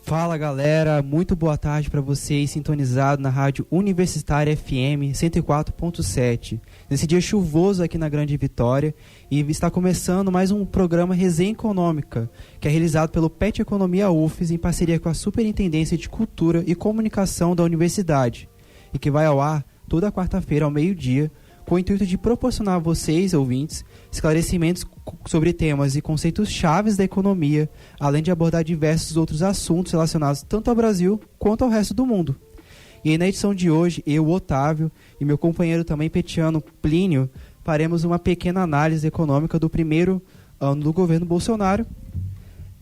Fala galera, muito boa tarde para vocês sintonizados na Rádio Universitária FM 104.7. Nesse dia chuvoso aqui na Grande Vitória, e está começando mais um programa Resenha Econômica, que é realizado pelo PET Economia UFES em parceria com a Superintendência de Cultura e Comunicação da Universidade, e que vai ao ar toda quarta-feira ao meio-dia, com o intuito de proporcionar a vocês, ouvintes, esclarecimentos sobre temas e conceitos chaves da economia, além de abordar diversos outros assuntos relacionados tanto ao Brasil quanto ao resto do mundo. E aí, na edição de hoje, eu, Otávio, e meu companheiro também petiano, Plínio, faremos uma pequena análise econômica do primeiro ano do governo Bolsonaro.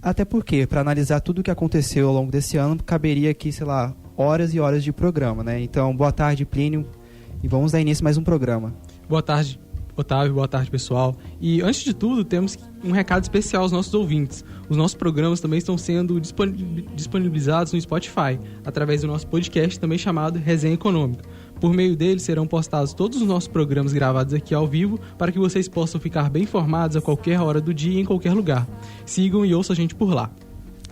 Até porque, para analisar tudo o que aconteceu ao longo desse ano, caberia aqui, horas e horas de programa, né? Então, boa tarde, Plínio. E vamos dar início a mais um programa. Boa tarde, Otávio. Boa tarde, pessoal. E antes de tudo, temos um recado especial aos nossos ouvintes. Os nossos programas também estão sendo disponibilizados no Spotify, através do nosso podcast também chamado Resenha Econômica. Por meio dele serão postados todos os nossos programas gravados aqui ao vivo, para que vocês possam ficar bem informados a qualquer hora do dia e em qualquer lugar. Sigam e ouçam a gente por lá.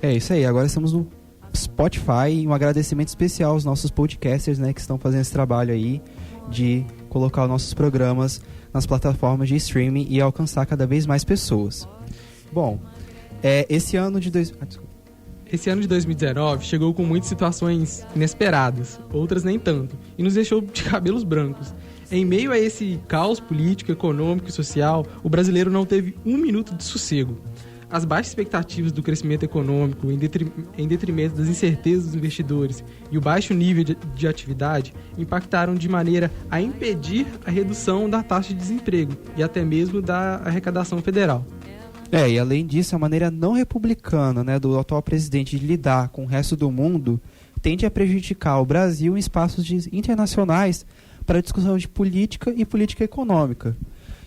É isso aí, agora estamos no Spotify, e um agradecimento especial aos nossos podcasters, né, que estão fazendo esse trabalho aí de colocar os nossos programas nas plataformas de streaming e alcançar cada vez mais pessoas. Bom, esse ano de 2019 chegou com muitas situações inesperadas, outras nem tanto, e nos deixou de cabelos brancos. Em meio a esse caos político, econômico e social, o brasileiro não teve um minuto de sossego. As baixas expectativas do crescimento econômico em detrimento das incertezas dos investidores e o baixo nível de atividade impactaram de maneira a impedir a redução da taxa de desemprego e até mesmo da arrecadação federal. E além disso, a maneira não republicana, né, do atual presidente de lidar com o resto do mundo tende a prejudicar o Brasil em espaços internacionais para a discussão de política e política econômica.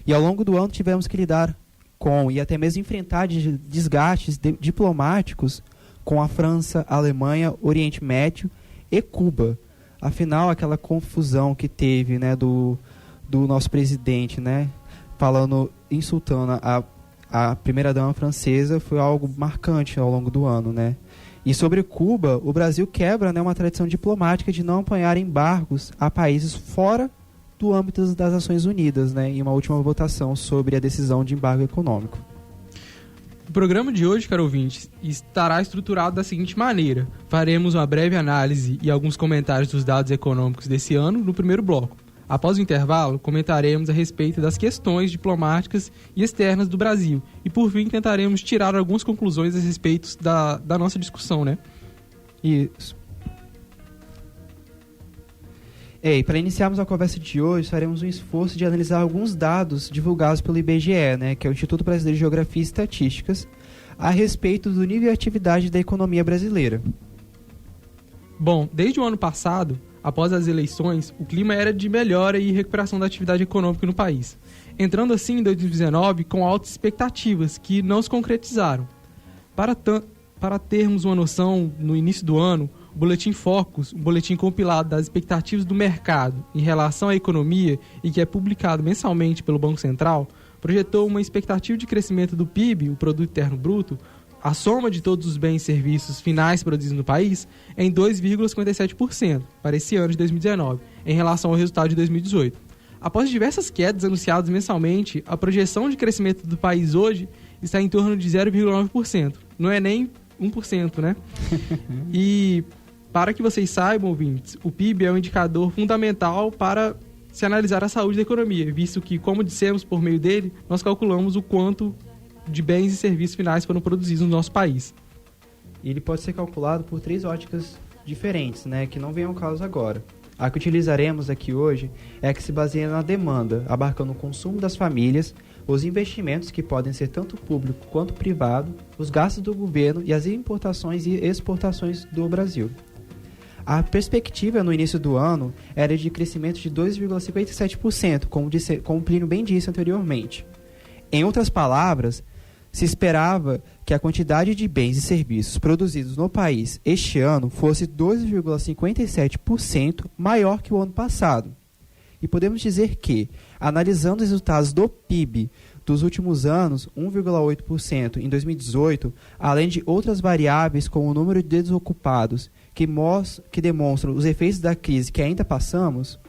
E ao longo do ano tivemos que lidar com e até mesmo enfrentar desgastes diplomáticos com a França, a Alemanha, Oriente Médio e Cuba. Afinal, aquela confusão que teve, né, do nosso presidente, né, insultando a primeira-dama francesa, foi algo marcante ao longo do ano, né? E sobre Cuba, o Brasil quebra, né, uma tradição diplomática de não apoiar embargos a países fora do âmbito das Nações Unidas, né, em uma última votação sobre a decisão de embargo econômico. O programa de hoje, caro ouvinte, estará estruturado da seguinte maneira. Faremos uma breve análise e alguns comentários dos dados econômicos desse ano no primeiro bloco. Após o intervalo, comentaremos a respeito das questões diplomáticas e externas do Brasil. E, por fim, tentaremos tirar algumas conclusões a respeito da nossa discussão, né? Isso. E para iniciarmos a conversa de hoje, faremos um esforço de analisar alguns dados divulgados pelo IBGE, né, que é o Instituto Brasileiro de Geografia e Estatísticas, a respeito do nível de atividade da economia brasileira. Bom, desde o ano passado, após as eleições, o clima era de melhora e recuperação da atividade econômica no país. Entrando assim em 2019 com altas expectativas que não se concretizaram. Para termos uma noção, no início do ano, o Boletim Focus, um boletim compilado das expectativas do mercado em relação à economia e que é publicado mensalmente pelo Banco Central, projetou uma expectativa de crescimento do PIB, o Produto Interno Bruto, a soma de todos os bens e serviços finais produzidos no país, em 2,57% para esse ano de 2019, em relação ao resultado de 2018. Após diversas quedas anunciadas mensalmente, a projeção de crescimento do país hoje está em torno de 0,9%. Não é nem 1%, né? E para que vocês saibam, ouvintes, o PIB é um indicador fundamental para se analisar a saúde da economia, visto que, como dissemos, por meio dele, nós calculamos o quanto de bens e serviços finais foram produzidos no nosso país. Ele pode ser calculado por 3 óticas diferentes, né, que não vem ao caso agora. A que utilizaremos aqui hoje é a que se baseia na demanda, abarcando o consumo das famílias, os investimentos que podem ser tanto público quanto privado, os gastos do governo e as importações e exportações do Brasil. A perspectiva no início do ano era de crescimento de 2,57%, como o Plínio bem disse anteriormente. Em outras palavras, Se esperava que a quantidade de bens e serviços produzidos no país este ano fosse 2,57% maior que o ano passado. E podemos dizer que, analisando os resultados do PIB dos últimos anos, 1,8% em 2018, além de outras variáveis como o número de desocupados que demonstram os efeitos da crise que ainda passamos,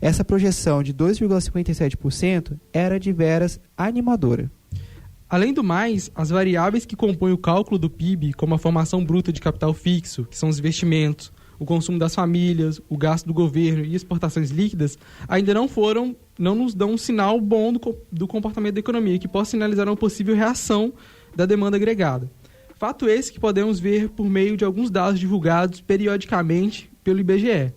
essa projeção de 2,57% era de veras animadora. Além do mais, as variáveis que compõem o cálculo do PIB, como a formação bruta de capital fixo, que são os investimentos, o consumo das famílias, o gasto do governo e exportações líquidas, ainda não nos dão um sinal bom do comportamento da economia, que possa sinalizar uma possível reação da demanda agregada. Fato esse que podemos ver por meio de alguns dados divulgados periodicamente pelo IBGE.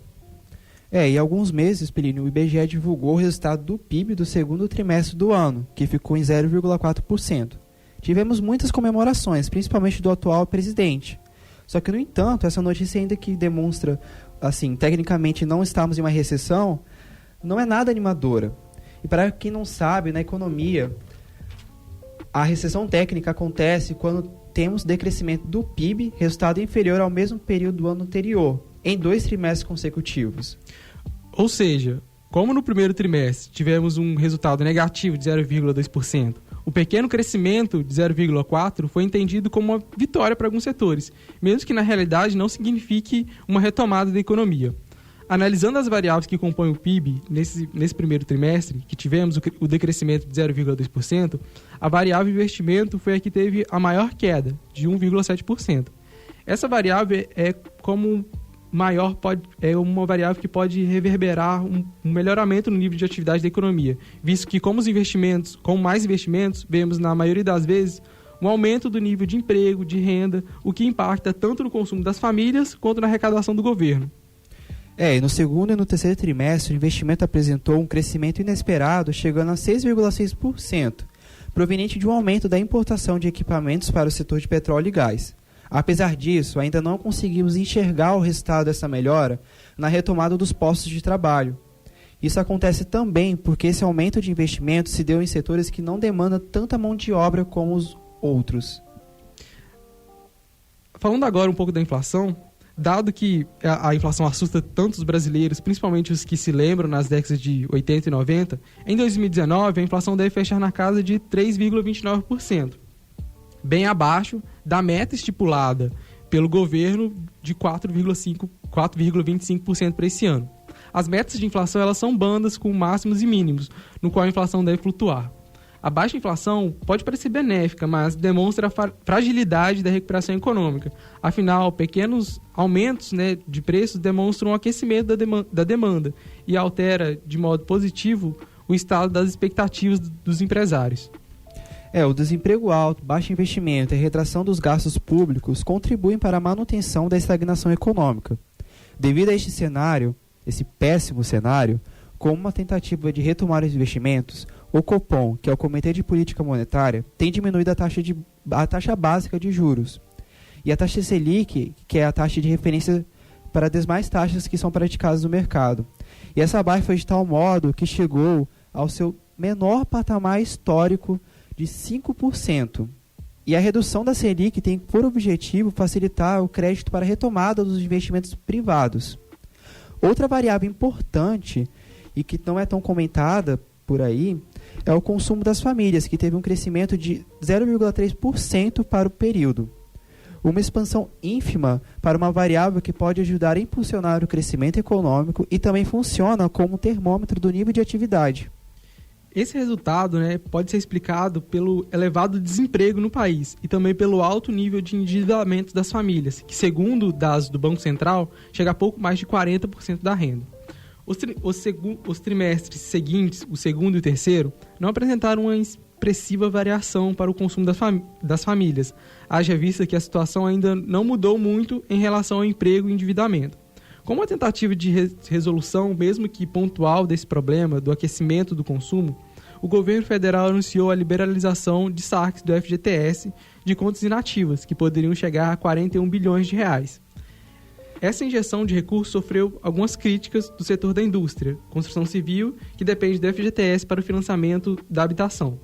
E alguns meses, Pelínio, o IBGE divulgou o resultado do PIB do segundo trimestre do ano, que ficou em 0,4%. Tivemos muitas comemorações, principalmente do atual presidente. Só que, no entanto, essa notícia ainda que demonstra, assim, tecnicamente não estamos em uma recessão, não é nada animadora. E para quem não sabe, na economia, a recessão técnica acontece quando temos decrescimento do PIB, resultado inferior ao mesmo período do ano anterior, em 2 trimestres consecutivos. Ou seja, como no primeiro trimestre tivemos um resultado negativo de 0,2%, o pequeno crescimento de 0,4% foi entendido como uma vitória para alguns setores, mesmo que na realidade não signifique uma retomada da economia. Analisando as variáveis que compõem o PIB nesse primeiro trimestre, que tivemos o decrescimento de 0,2%, a variável investimento foi a que teve a maior queda, de 1,7%. Essa variável é uma variável que pode reverberar um melhoramento no nível de atividade da economia, visto que com mais investimentos, vemos na maioria das vezes um aumento do nível de emprego, de renda, o que impacta tanto no consumo das famílias quanto na arrecadação do governo. E no segundo e no terceiro trimestre, o investimento apresentou um crescimento inesperado, chegando a 6,6%, proveniente de um aumento da importação de equipamentos para o setor de petróleo e gás. Apesar disso, ainda não conseguimos enxergar o resultado dessa melhora na retomada dos postos de trabalho. Isso acontece também porque esse aumento de investimento se deu em setores que não demandam tanta mão de obra como os outros. Falando agora um pouco da inflação, dado que a inflação assusta tantos brasileiros, principalmente os que se lembram nas décadas de 80 e 90, em 2019 a inflação deve fechar na casa de 3,29%, bem abaixo da meta estipulada pelo governo de 4,25% para esse ano. As metas de inflação elas são bandas com máximos e mínimos, no qual a inflação deve flutuar. A baixa inflação pode parecer benéfica, mas demonstra a fragilidade da recuperação econômica. Afinal, pequenos aumentos, de preços demonstram um aquecimento da demanda e altera de modo positivo o estado das expectativas dos empresários. O desemprego alto, baixo investimento e a retração dos gastos públicos contribuem para a manutenção da estagnação econômica. Devido a este cenário, esse péssimo cenário, como uma tentativa de retomar os investimentos, o Copom, que é o Comitê de Política Monetária, tem diminuído a taxa básica de juros. E a taxa Selic, que é a taxa de referência para as demais taxas que são praticadas no mercado. E essa baixa foi de tal modo que chegou ao seu menor patamar histórico de 5%. E a redução da Selic tem por objetivo facilitar o crédito para a retomada dos investimentos privados. Outra variável importante e que não é tão comentada por aí é o consumo das famílias, que teve um crescimento de 0,3% para o período. Uma expansão ínfima para uma variável que pode ajudar a impulsionar o crescimento econômico e também funciona como termômetro do nível de atividade. Esse resultado pode ser explicado pelo elevado desemprego no país e também pelo alto nível de endividamento das famílias, que, segundo dados do Banco Central, chega a pouco mais de 40% da renda. Os trimestres seguintes, o segundo e o terceiro, não apresentaram uma expressiva variação para o consumo das famílias, haja vista que a situação ainda não mudou muito em relação ao emprego e endividamento. Como uma tentativa de resolução, mesmo que pontual, desse problema do aquecimento do consumo, o governo federal anunciou a liberalização de saques do FGTS de contas inativas, que poderiam chegar a 41 bilhões de reais. Essa injeção de recursos sofreu algumas críticas do setor da indústria, construção civil, que depende do FGTS para o financiamento da habitação.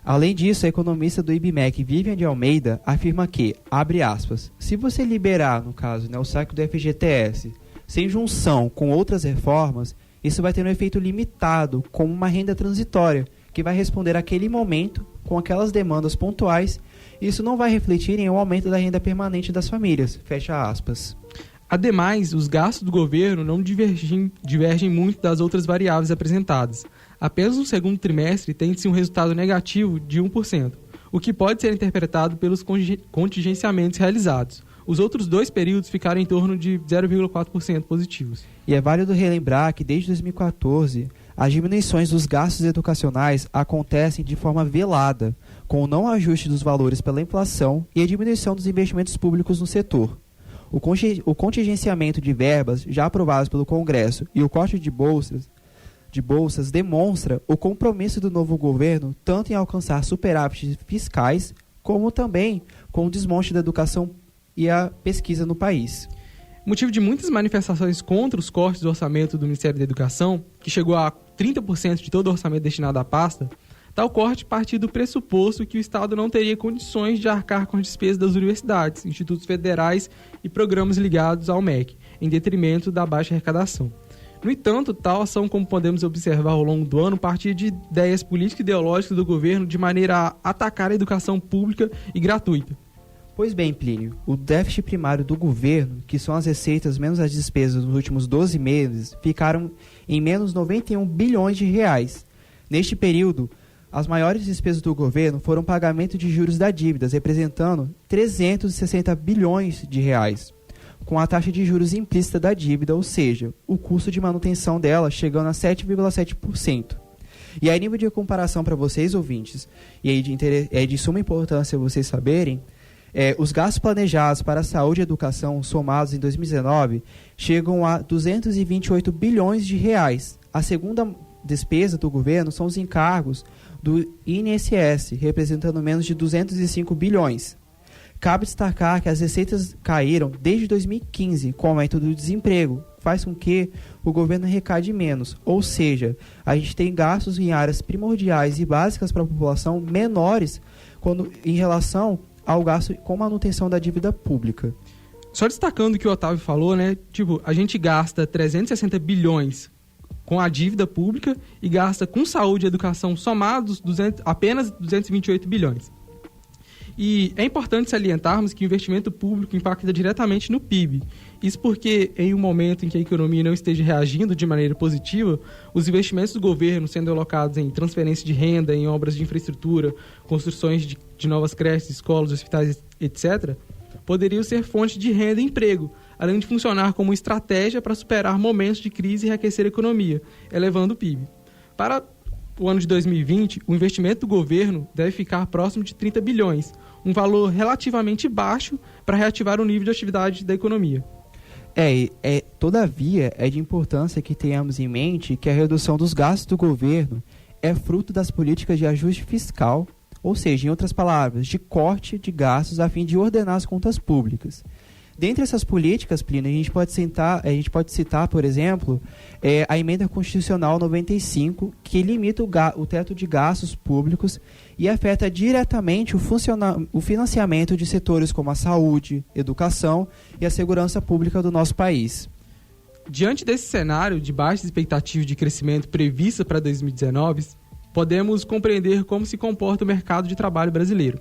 Além disso, a economista do IBMEC, Vivian de Almeida, afirma que, abre aspas, se você liberar, no caso, o saque do FGTS, sem junção com outras reformas, isso vai ter um efeito limitado, como uma renda transitória, que vai responder àquele momento, com aquelas demandas pontuais, e isso não vai refletir em um aumento da renda permanente das famílias, fecha aspas. Ademais, os gastos do governo não divergem muito das outras variáveis apresentadas. Apenas no segundo trimestre tem-se um resultado negativo de 1%, o que pode ser interpretado pelos contingenciamentos realizados. Os outros 2 períodos ficaram em torno de 0,4% positivos. E é válido relembrar que desde 2014, as diminuições dos gastos educacionais acontecem de forma velada, com o não ajuste dos valores pela inflação e a diminuição dos investimentos públicos no setor. O contingenciamento de verbas já aprovadas pelo Congresso e o corte de bolsas demonstra o compromisso do novo governo tanto em alcançar superávites fiscais, como também com o desmonte da educação e a pesquisa no país. Motivo de muitas manifestações contra os cortes do orçamento do Ministério da Educação, que chegou a 30% de todo o orçamento destinado à pasta, tal corte partiu do pressuposto que o Estado não teria condições de arcar com as despesas das universidades, institutos federais e programas ligados ao MEC, em detrimento da baixa arrecadação. No entanto, tal ação, como podemos observar ao longo do ano, partia de ideias políticas e ideológicas do governo de maneira a atacar a educação pública e gratuita. Pois bem, Plínio, o déficit primário do governo, que são as receitas menos as despesas nos últimos 12 meses, ficaram em menos 91 bilhões de reais. Neste período, as maiores despesas do governo foram o pagamento de juros da dívida, representando 360 bilhões de reais, com a taxa de juros implícita da dívida, ou seja, o custo de manutenção dela chegando a 7,7%. E aí, nível de comparação para vocês, ouvintes, e aí de suma importância vocês saberem, os gastos planejados para a saúde e educação somados em 2019 chegam a 228 bilhões de reais. A segunda despesa do governo são os encargos do INSS, representando menos de 205 bilhões. Cabe destacar que as receitas caíram desde 2015 com o aumento do desemprego, faz com que o governo arrecade menos, ou seja, a gente tem gastos em áreas primordiais e básicas para a população menores em relação ao gasto com manutenção da dívida pública. Só destacando o que o Otávio falou, a gente gasta 360 bilhões com a dívida pública e gasta com saúde e educação somados apenas 228 bilhões. E é importante salientarmos que o investimento público impacta diretamente no PIB. Isso porque, em um momento em que a economia não esteja reagindo de maneira positiva, os investimentos do governo sendo alocados em transferência de renda, em obras de infraestrutura, construções de novas creches, escolas, hospitais, etc., poderiam ser fonte de renda e emprego, além de funcionar como estratégia para superar momentos de crise e reaquecer a economia, elevando o PIB. Para o ano de 2020, o investimento do governo deve ficar próximo de 30 bilhões, um valor relativamente baixo para reativar o nível de atividade da economia. Todavia, é de importância que tenhamos em mente que a redução dos gastos do governo é fruto das políticas de ajuste fiscal, ou seja, em outras palavras, de corte de gastos a fim de ordenar as contas públicas. Dentre essas políticas, Plínio, a gente pode citar, por exemplo, a Emenda Constitucional 95, que limita o teto de gastos públicos e afeta diretamente o financiamento de setores como a saúde, educação e a segurança pública do nosso país. Diante desse cenário de baixas expectativas de crescimento prevista para 2019, podemos compreender como se comporta o mercado de trabalho brasileiro.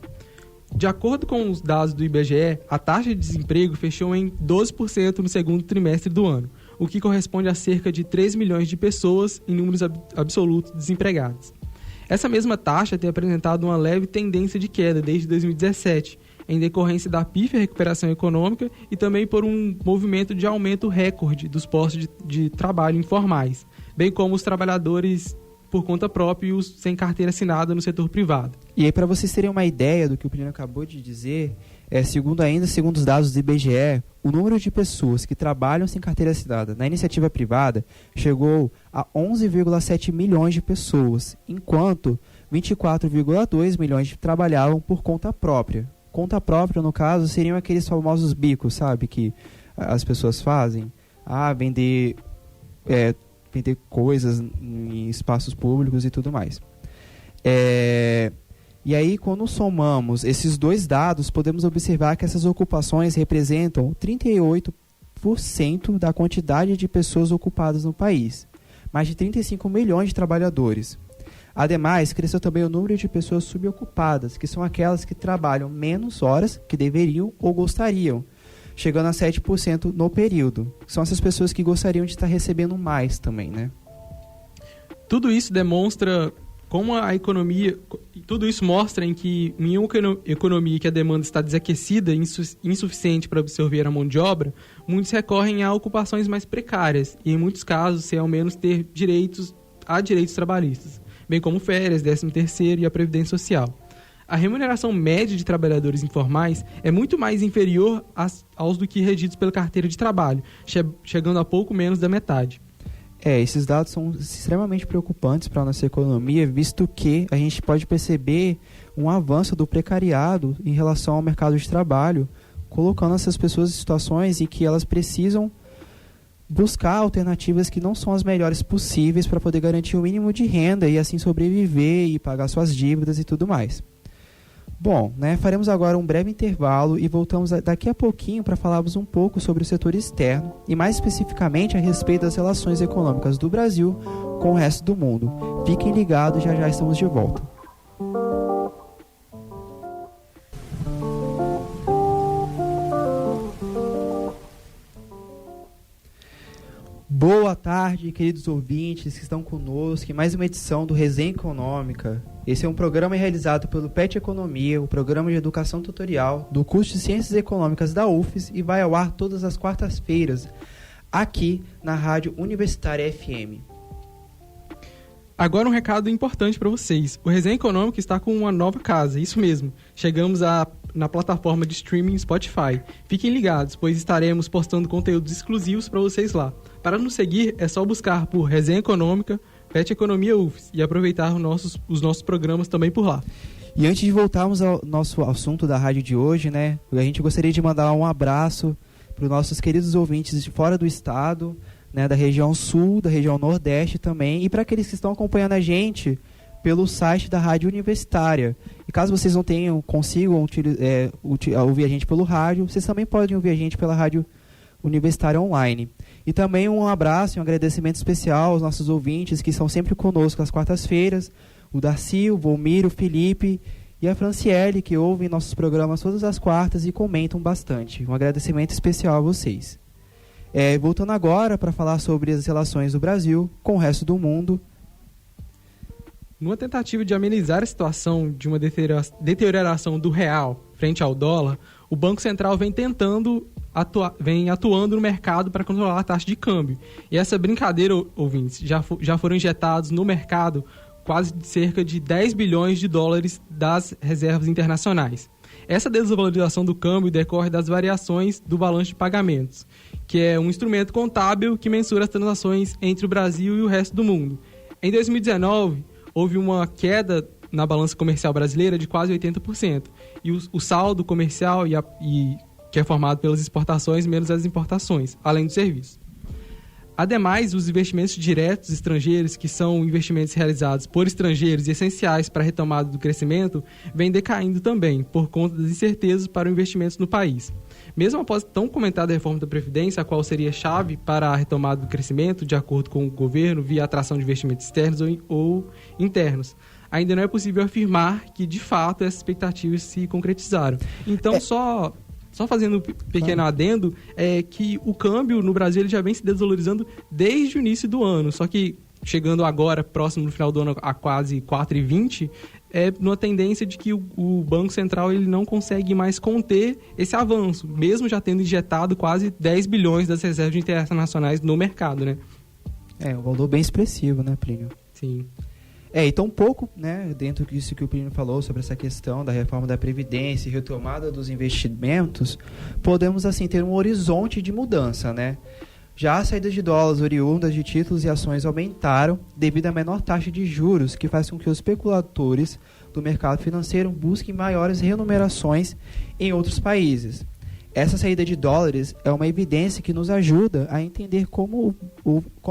De acordo com os dados do IBGE, a taxa de desemprego fechou em 12% no segundo trimestre do ano, o que corresponde a cerca de 3 milhões de pessoas em números absolutos desempregadas. Essa mesma taxa tem apresentado uma leve tendência de queda desde 2017, em decorrência da pífia recuperação econômica e também por um movimento de aumento recorde dos postos de trabalho informais, bem como os trabalhadores por conta própria e os sem carteira assinada no setor privado. E aí, para vocês terem uma ideia do que o Plínio acabou de dizer, segundo os dados do IBGE, o número de pessoas que trabalham sem carteira assinada na iniciativa privada chegou a 11,7 milhões de pessoas, enquanto 24,2 milhões trabalhavam por conta própria. Conta própria, no caso, seriam aqueles famosos bicos, sabe, que as pessoas fazem, vender coisas em espaços públicos e tudo mais. E aí, quando somamos esses dois dados, podemos observar que essas ocupações representam 38% da quantidade de pessoas ocupadas no país, mais de 35 milhões de trabalhadores. Ademais, cresceu também o número de pessoas subocupadas, que são aquelas que trabalham menos horas que deveriam ou gostariam, chegando a 7% no período. São essas pessoas que gostariam de estar recebendo mais também, né? Tudo isso demonstra como a economia... Tudo isso mostra em que em uma economia que a demanda está desaquecida e insuficiente para absorver a mão de obra, muitos recorrem a ocupações mais precárias e, em muitos casos, sem ao menos ter direitos trabalhistas, bem como férias, 13º e a Previdência Social. A remuneração média de trabalhadores informais é muito mais inferior aos do que regidos pela carteira de trabalho, chegando a pouco menos da metade. Esses dados são extremamente preocupantes para a nossa economia, visto que a gente pode perceber um avanço do precariado em relação ao mercado de trabalho, colocando essas pessoas em situações em que elas precisam buscar alternativas que não são as melhores possíveis para poder garantir o mínimo de renda e assim sobreviver e pagar suas dívidas e tudo mais. Bom, faremos agora um breve intervalo e voltamos daqui a pouquinho para falarmos um pouco sobre o setor externo e mais especificamente a respeito das relações econômicas do Brasil com o resto do mundo. Fiquem ligados, já já estamos de volta. Boa tarde, queridos ouvintes que estão conosco em mais uma edição do Resenha Econômica. Esse é um programa realizado pelo PET Economia, o Programa de Educação Tutorial do curso de Ciências Econômicas da UFES, e vai ao ar todas as quartas-feiras, aqui na Rádio Universitária FM. Agora um recado importante para vocês. O Resenha Econômica está com uma nova casa, isso mesmo. Chegamos na plataforma de streaming Spotify. Fiquem ligados, pois estaremos postando conteúdos exclusivos para vocês lá. Para nos seguir, é só buscar por Resenha Econômica, PET Economia UFES e aproveitar os nossos programas também por lá. E antes de voltarmos ao nosso assunto da rádio de hoje, a gente gostaria de mandar um abraço para os nossos queridos ouvintes de fora do estado, da região sul, da região nordeste também, e para aqueles que estão acompanhando a gente pelo site da Rádio Universitária. E caso vocês não consigam ouvir a gente pelo rádio, vocês também podem ouvir a gente pela Rádio Universitária Online. E também um abraço e um agradecimento especial aos nossos ouvintes que estão sempre conosco às quartas-feiras, o Darcy, o Volmir, o Felipe e a Franciele, que ouvem nossos programas todas as quartas e comentam bastante. Um agradecimento especial a vocês. Voltando agora para falar sobre as relações do Brasil com o resto do mundo. Numa tentativa de amenizar a situação de uma deterioração do real frente ao dólar, o Banco Central vem atuando no mercado para controlar a taxa de câmbio. E essa brincadeira, ouvintes, já foram injetados no mercado quase cerca de 10 bilhões de dólares das reservas internacionais. Essa desvalorização do câmbio decorre das variações do balanço de pagamentos, que é um instrumento contábil que mensura as transações entre o Brasil e o resto do mundo. Em 2019, houve uma queda na balança comercial brasileira de quase 80%. E o saldo comercial que é formado pelas exportações menos as importações, além dos serviços. Ademais, os investimentos diretos estrangeiros, que são investimentos realizados por estrangeiros e essenciais para a retomada do crescimento, vêm decaindo também, por conta das incertezas para o investimento no país. Mesmo após tão comentada reforma da Previdência, a qual seria chave para a retomada do crescimento, de acordo com o governo, via atração de investimentos externos ou internos, ainda não é possível afirmar que, de fato, essas expectativas se concretizaram. Então, Só fazendo um pequeno adendo, é que o câmbio no Brasil ele já vem se desvalorizando desde o início do ano. Só que chegando agora, próximo no final do ano, a quase 4,20, é numa tendência de que o Banco Central ele não consegue mais conter esse avanço, mesmo já tendo injetado quase 10 bilhões das reservas internacionais no mercado, né? Um valor bem expressivo, né, Plínio? Sim. Então um pouco, dentro disso que o Plínio falou sobre essa questão da reforma da Previdência e retomada dos investimentos, podemos assim ter um horizonte de mudança, Já as saídas de dólares oriundas de títulos e ações aumentaram devido à menor taxa de juros, que faz com que os especuladores do mercado financeiro busquem maiores remunerações em outros países. Essa saída de dólares é uma evidência que nos ajuda a entender como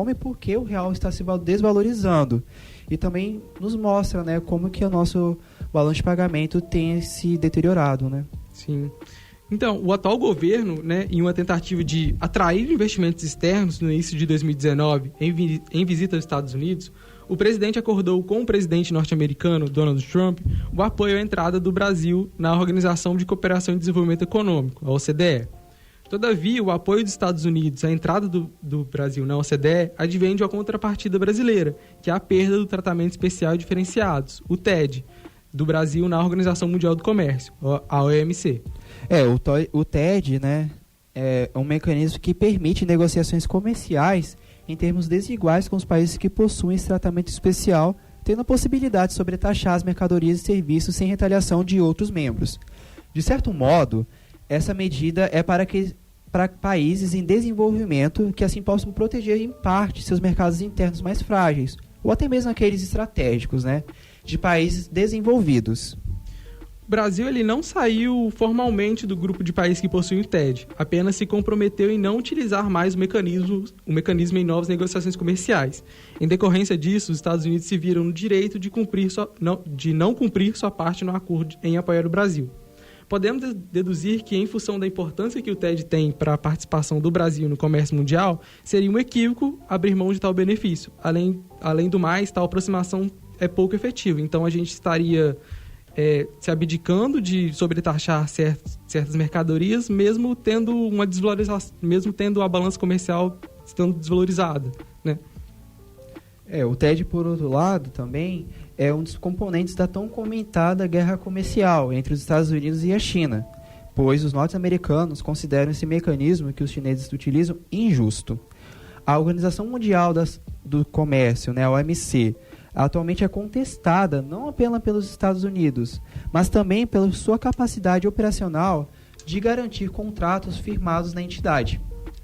e por que o real está se desvalorizando. E também nos mostra como que o nosso balanço de pagamento tenha se deteriorado, né? Sim. Então, o atual governo, né, em uma tentativa de atrair investimentos externos no início de 2019 em visita aos Estados Unidos, o presidente acordou com o presidente norte-americano, Donald Trump, o apoio à entrada do Brasil na Organização de Cooperação e Desenvolvimento Econômico, a OCDE. Todavia, o apoio dos Estados Unidos à entrada do Brasil na OCDE advém de uma contrapartida brasileira, que é a perda do Tratamento Especial e Diferenciados, o TED, do Brasil na Organização Mundial do Comércio, a OMC. O TED, né, é um mecanismo que permite negociações comerciais em termos desiguais com os países que possuem esse tratamento especial, tendo a possibilidade de sobretaxar as mercadorias e serviços sem retaliação de outros membros. De certo modo, essa medida é para países em desenvolvimento que assim possam proteger em parte seus mercados internos mais frágeis, ou até mesmo aqueles estratégicos, né, de países desenvolvidos. O Brasil ele não saiu formalmente do grupo de países que possuem o TED, apenas se comprometeu em não utilizar mais o mecanismo em novas negociações comerciais. Em decorrência disso, os Estados Unidos se viram no direito de não cumprir sua parte no acordo em apoiar o Brasil. Podemos deduzir que, em função da importância que o TED tem para a participação do Brasil no comércio mundial, seria um equívoco abrir mão de tal benefício. Além do mais, tal aproximação é pouco efetiva, então a gente estaria se abdicando de sobretaxar certas mercadorias, mesmo tendo uma desvalorização, mesmo tendo a balança comercial estando desvalorizada, né? O TED, por outro lado, também é um dos componentes da tão comentada guerra comercial entre os Estados Unidos e a China, pois os norte-americanos consideram esse mecanismo que os chineses utilizam injusto. A Organização Mundial do Comércio, né, a OMC, atualmente é contestada não apenas pelos Estados Unidos, mas também pela sua capacidade operacional de garantir contratos firmados na entidade.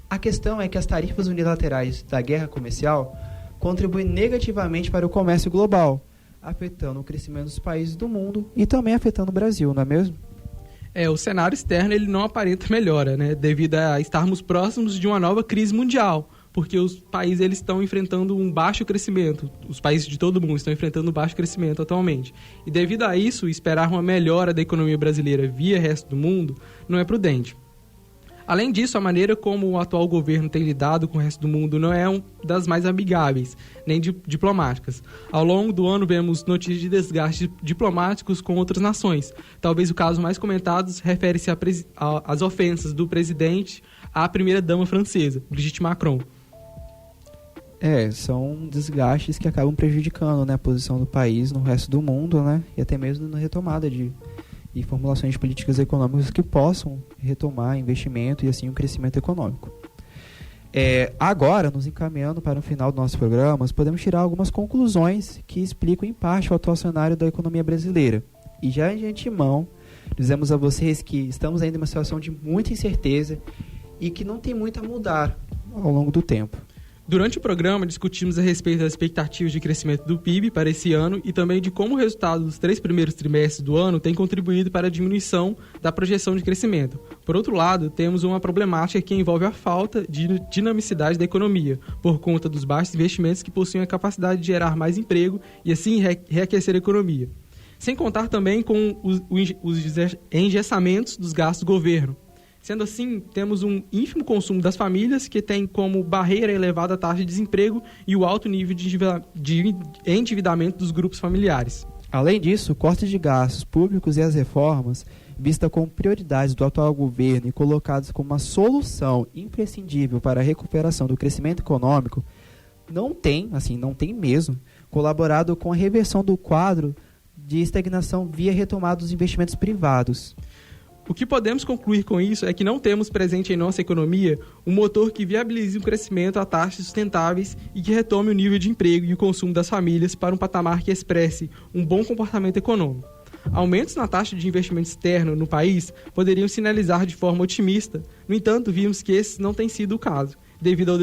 A questão é que as tarifas unilaterais da guerra comercial contribuem negativamente para o comércio global, afetando o crescimento dos países do mundo e também afetando o Brasil, não é mesmo? O cenário externo ele não aparenta melhora, né, devido a estarmos próximos de uma nova crise mundial, porque os países eles estão enfrentando um baixo crescimento. Os países de todo mundo estão enfrentando um baixo crescimento atualmente. E devido a isso, esperar uma melhora da economia brasileira via resto do mundo não é prudente. Além disso, a maneira como o atual governo tem lidado com o resto do mundo não é uma das mais amigáveis, nem diplomáticas. Ao longo do ano, vemos notícias de desgastes diplomáticos com outras nações. Talvez o caso mais comentado refere-se às ofensas do presidente à primeira-dama francesa, Brigitte Macron. São desgastes que acabam prejudicando, né, a posição do país no resto do mundo, né, e até mesmo na retomada e formulações de políticas econômicas que possam retomar investimento e assim um crescimento econômico. Agora, nos encaminhando para o final do nosso programa, podemos tirar algumas conclusões que explicam em parte o atual cenário da economia brasileira. E já de antemão, dizemos a vocês que estamos ainda em uma situação de muita incerteza e que não tem muito a mudar ao longo do tempo. Durante o programa, discutimos a respeito das expectativas de crescimento do PIB para esse ano e também de como o resultado dos 3 primeiros trimestres do ano tem contribuído para a diminuição da projeção de crescimento. Por outro lado, temos uma problemática que envolve a falta de dinamicidade da economia, por conta dos baixos investimentos que possuem a capacidade de gerar mais emprego e assim reaquecer a economia. Sem contar também com os engessamentos dos gastos do governo. Sendo assim, temos um ínfimo consumo das famílias, que tem como barreira a elevada taxa de desemprego e o alto nível de endividamento dos grupos familiares. Além disso, o corte de gastos públicos e as reformas, vista como prioridades do atual governo e colocadas como uma solução imprescindível para a recuperação do crescimento econômico, não tem mesmo, colaborado com a reversão do quadro de estagnação via retomada dos investimentos privados. O que podemos concluir com isso é que não temos presente em nossa economia um motor que viabilize um crescimento a taxas sustentáveis e que retome o nível de emprego e o consumo das famílias para um patamar que expresse um bom comportamento econômico. Aumentos na taxa de investimento externo no país poderiam sinalizar de forma otimista, no entanto, vimos que esse não tem sido o caso, devido ao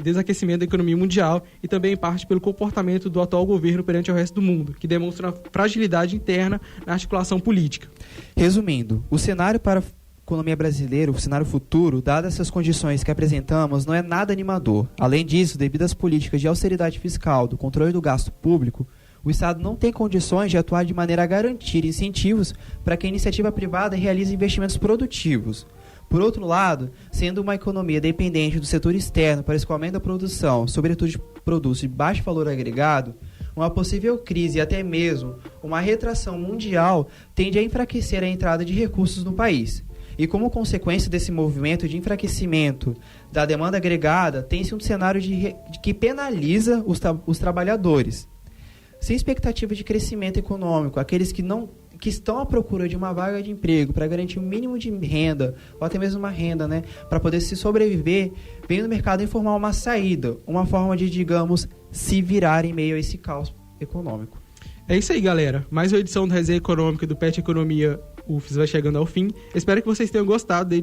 desaquecimento da economia mundial e também em parte pelo comportamento do atual governo perante o resto do mundo, que demonstra fragilidade interna na articulação política. Resumindo, o cenário para a economia brasileira, o cenário futuro, dadas essas condições que apresentamos, não é nada animador. Além disso, devido às políticas de austeridade fiscal, do controle do gasto público, o Estado não tem condições de atuar de maneira a garantir incentivos para que a iniciativa privada realize investimentos produtivos. Por outro lado, sendo uma economia dependente do setor externo para escoamento da produção, sobretudo de produtos de baixo valor agregado, uma possível crise e até mesmo uma retração mundial tende a enfraquecer a entrada de recursos no país. E como consequência desse movimento de enfraquecimento da demanda agregada, tem-se um cenário que penaliza os trabalhadores. Sem expectativa de crescimento econômico, aqueles que estão à procura de uma vaga de emprego para garantir um mínimo de renda, ou até mesmo uma renda, para poder se sobreviver, vem no mercado informar uma saída, uma forma de, digamos, se virar em meio a esse caos econômico. É isso aí, galera. Mais uma edição do Resenha Econômica do PET Economia UFES vai chegando ao fim. Espero que vocês tenham gostado da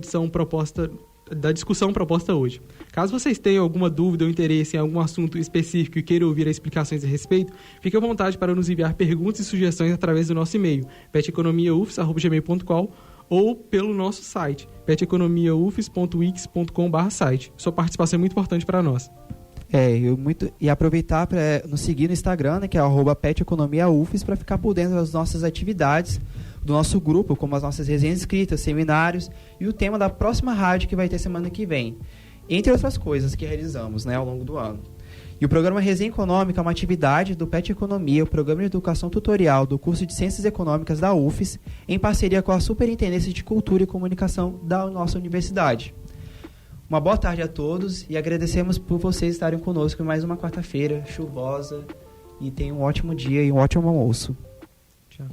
discussão proposta hoje. Caso vocês tenham alguma dúvida ou interesse em algum assunto específico e queiram ouvir explicações a respeito, fique à vontade para nos enviar perguntas e sugestões através do nosso e-mail, peteconomiaufes@gmail.com, ou pelo nosso site, peteconomiaufes.wix.com/site. Sua participação é muito importante para nós. E aproveitar para nos seguir no Instagram, que é @peteconomiaufes, para ficar por dentro das nossas atividades, do nosso grupo, como as nossas resenhas escritas, seminários e o tema da próxima rádio que vai ter semana que vem, entre outras coisas que realizamos ao longo do ano. E o programa Resenha Econômica é uma atividade do PET Economia, o Programa de Educação Tutorial do curso de Ciências Econômicas da UFES, em parceria com a Superintendência de Cultura e Comunicação da nossa universidade. Uma boa tarde a todos e agradecemos por vocês estarem conosco em mais uma quarta-feira chuvosa, e tenham um ótimo dia e um ótimo almoço. Tchau.